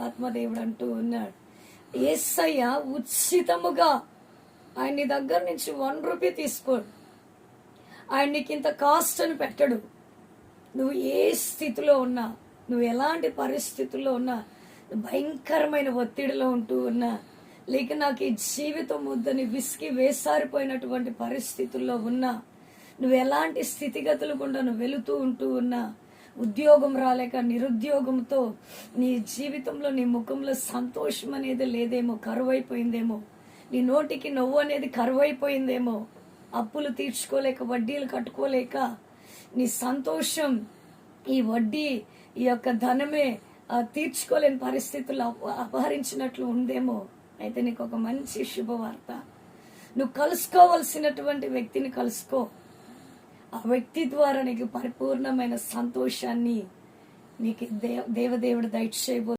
ఆత్మదేవుడు అంటూ ఉన్నాడు, యేసయ్య ఉచితముగా ఆయన నీ దగ్గర నుంచి 1 రూపీ తీసుకోడు. ఆయన నీకు ఇంత కాస్ట్ అని పెట్టడు. నువ్వు ఏ స్థితిలో ఉన్నా, నువ్వు ఎలాంటి పరిస్థితుల్లో ఉన్నా, భయంకరమైన ఒత్తిడిలో ఉంటూ ఉన్నా, లేక నాకు ఈ జీవితం వద్దని విసిగి వేసారిపోయినటువంటి పరిస్థితుల్లో ఉన్నా, నువ్వు ఎలాంటి స్థితిగతులు గుండా నువ్వు వెళుతూ ఉంటూ ఉన్నా, ఉద్యోగం రాలేక నిరుద్యోగంతో నీ జీవితంలో నీ ముఖంలో సంతోషం అనేది లేదేమో, కరువైపోయిందేమో, నీ నోటికి నవ్వు అనేది కరువైపోయిందేమో, అప్పులు తీర్చుకోలేక వడ్డీలు కట్టుకోలేక నీ సంతోషం ఈ వడ్డీ ఈ యొక్క ధనమే తీర్చుకోలేని పరిస్థితుల్లో అపహరించినట్లు ఉందేమో. అయితే నీకు ఒక మంచి శుభవార్త, నువ్వు కలుసుకోవలసినటువంటి వ్యక్తిని కలుసుకో. ఆ వ్యక్తి ద్వారా నీకు పరిపూర్ణమైన సంతోషాన్ని నీకు దేవదేవుడు దయచేయబో